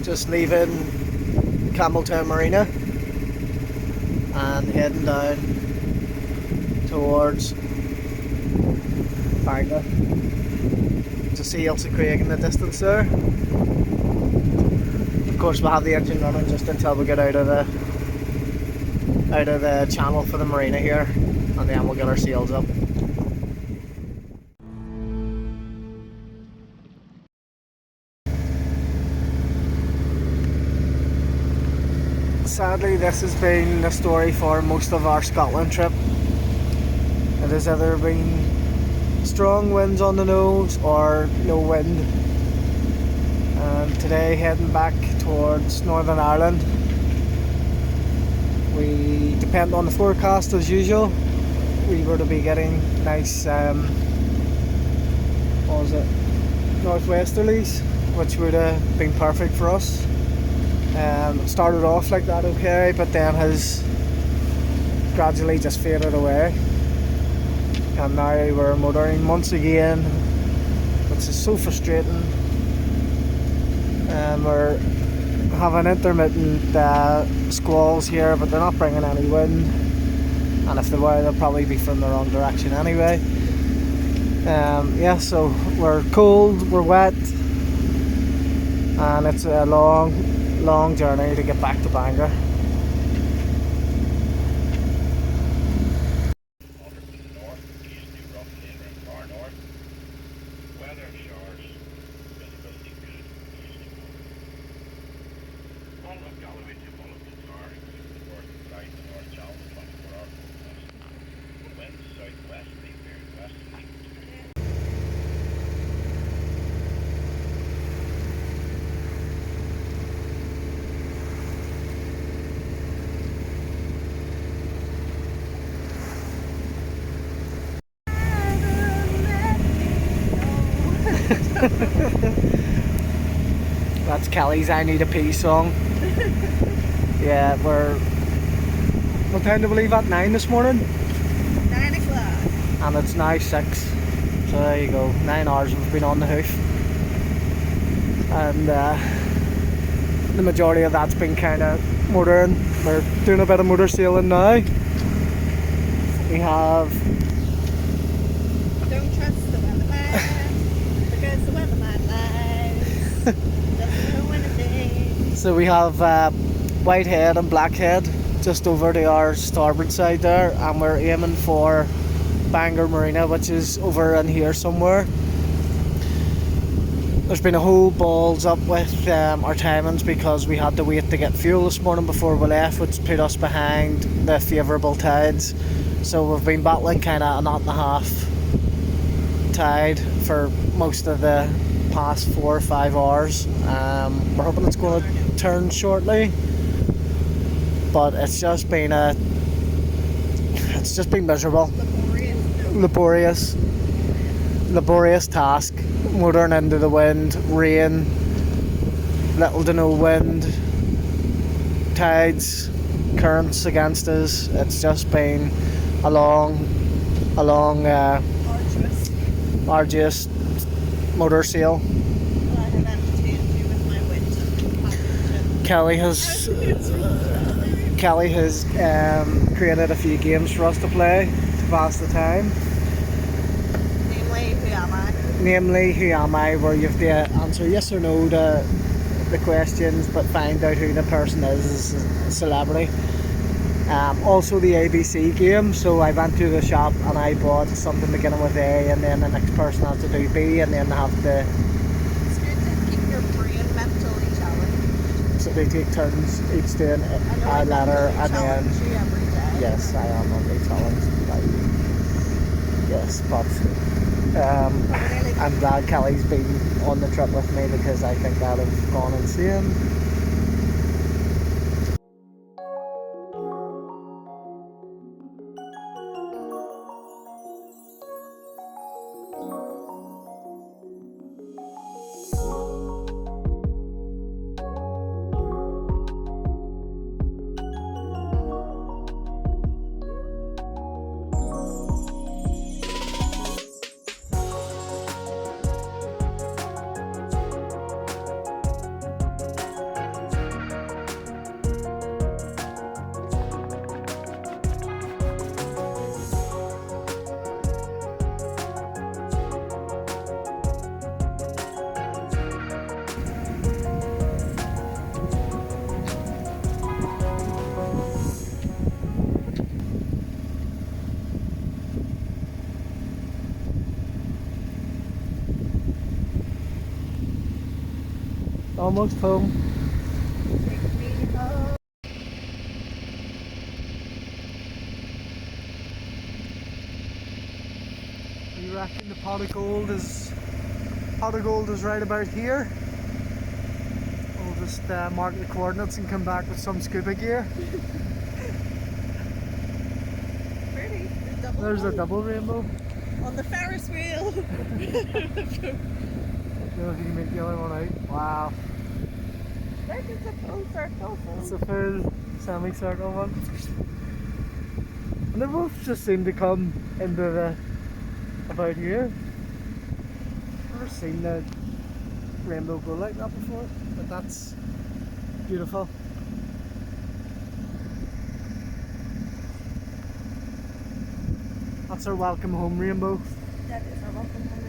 Just leaving Campbeltown Marina and heading down towards Bangor to see Ailsa Craig in the distance there. Of course we'll have the engine running just until we get out of the channel for the marina here, and then we'll get our sails up. Sadly, this has been the story for most of our Scotland trip. It has either been strong winds on the nose or no wind. And today, heading back towards Northern Ireland, we depend on the forecast as usual. We were to be getting nice northwesterlies, which would have been perfect for us. It started off like that okay, but then has gradually just faded away, and now we're motoring once again, which is so frustrating. We're having intermittent squalls here, but they're not bringing any wind, and if they were, they'll probably be from the wrong direction anyway. Yeah, so we're cold, we're wet, and it's a long journey to get back to Bangor. That's Kelly's I Need a Pee song. Yeah, what time do we leave at? 9 this morning? 9 o'clock. And it's now 6. So there you go, 9 hours we've been on the hoof. And the majority of that's been kind of motoring. We're doing a bit of motor sailing now. We have... Don't trust the weatherman, because the weatherman lies. Doesn't know anything. So we have Whitehead and Blackhead just over to our starboard side there, and we're aiming for Bangor Marina, which is over in here somewhere. There's been a whole balls up with our timings because we had to wait to get fuel this morning before we left, which put us behind the favourable tides. So we've been battling kind of a knot and a half tide for most of the past 4 or 5 hours. We're hoping it's going to turn shortly, but it's just been miserable, laborious task, motoring into the wind, rain, little to no wind, tides, currents against us. It's just been a long arduous motor sail. Well, I have entertained you with my wit. Kelly has created a few games for us to play to pass the time. Namely, who am I? Where you have to answer yes or no to the questions, but find out who the person is a celebrity. Also the ABC game, so I went to the shop and I bought something beginning with A, and then the next person has to do B, and then they have to... It's good to keep your brain mentally challenged. So they take turns each doing a letter, and then... You every day. Yes, I am mentally challenged. Yes, but I'm glad Kelly's been on the trip with me, because I think I'd have gone insane. Almost home. Take me home. You reckon the pot of gold is right about here? We'll just mark the coordinates and come back with some scuba gear. Pretty. The double There's a one. double rainbow. On the Ferris wheel. I don't know if you can make the other one out. Wow. That is a full circle. It's a full semicircle one. And they both just seem to come into the about here. Never seen the rainbow go like that before, but that's beautiful. That's our welcome home rainbow. That is our welcome home.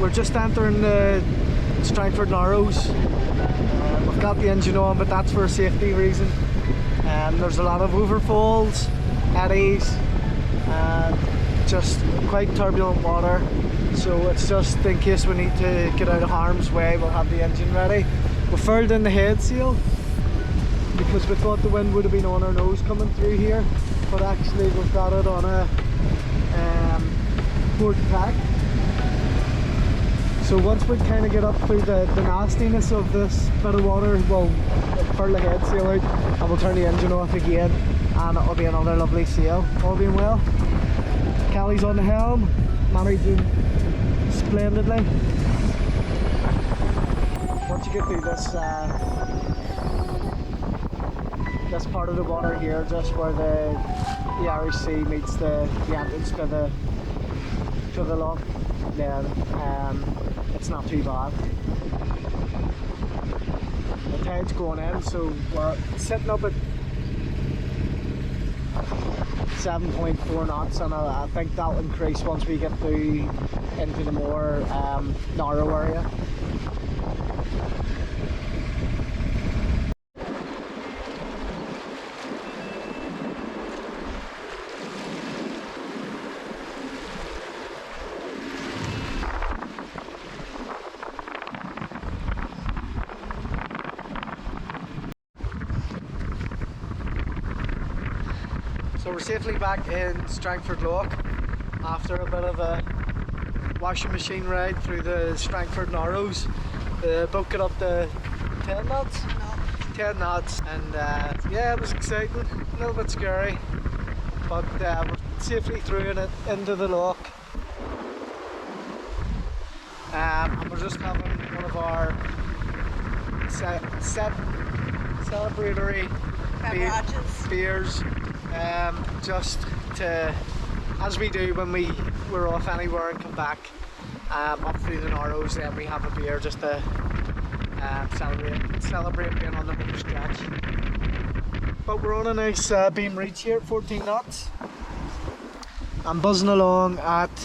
We're just entering the Strangford Narrows. We've got the engine on, but that's for a safety reason. There's a lot of overfalls, eddies, and just quite turbulent water. So it's just in case we need to get out of harm's way, we'll have the engine ready. We furled in the head sail because we thought the wind would have been on our nose coming through here, but actually we've got it on a port tack. So once we kind of get up through the nastiness of this bit of water, we'll furl the head sail out and we'll turn the engine off again, and it'll be another lovely sail, all being well. Kelly's on the helm, managing splendidly. Once you get through this this part of the water here, just where the Irish Sea meets the entrance to the Lough, then it's not too bad. The tide's going in, so we're sitting up at 7.4 knots, and I think that'll increase once we get through into the more narrow area. So we're safely back in Strangford, Lough after a bit of a washing machine ride through the Strangford Narrows. The boat got up to 10 knots? 10 knots, and yeah, it was exciting, a little bit scary, but we're safely through it into the Lough. And we're just having one of our celebratory beers, just to, as we do when we're off anywhere and come back up through the Narrows, then we have a beer just to celebrate being on the home stretch. But we're on a nice beam reach here at 14 knots. I'm buzzing along at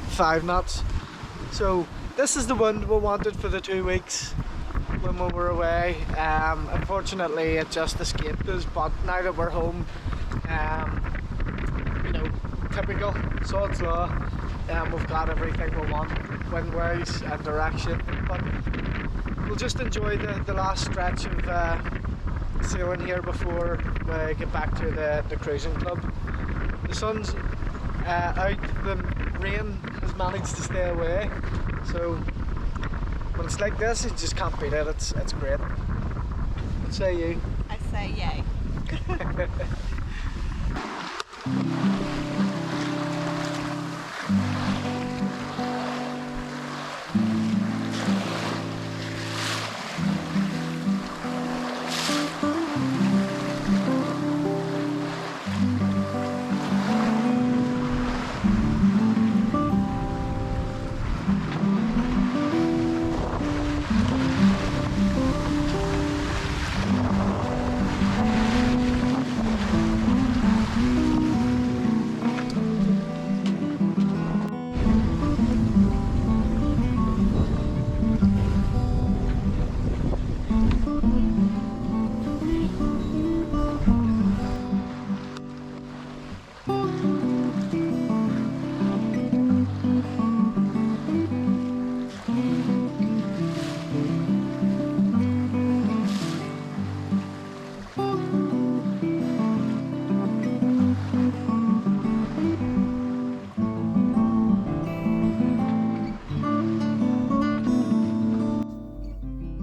5 knots. So this is the wind we wanted for the 2 weeks when we were away. Unfortunately it just escaped us, but now that we're home, you know, typical, so it's Lough. We've got everything we want, wind-wise and direction, but we'll just enjoy the last stretch of sailing here before we get back to the cruising club. The sun's out, the rain has managed to stay away, so when it's like this you just can't beat it. It's great. What say you? I say yay.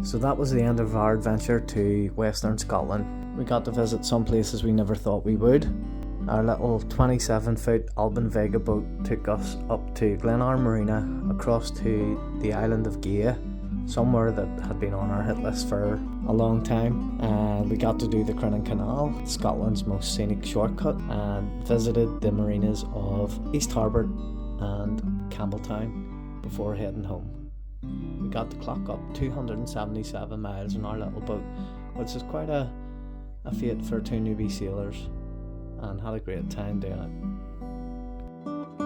So that was the end of our adventure to Western Scotland. We got to visit some places we never thought we would. Our little 27-foot Alban Vega boat took us up to Glenarm Marina, across to the island of Gea, somewhere that had been on our hit list for a long time. And we got to do the Crinan Canal, Scotland's most scenic shortcut, and visited the marinas of East Harbour and Campbeltown before heading home. We got to clock up 277 miles in our little boat, which is quite a feat for two newbie sailors, and had a great time doing it.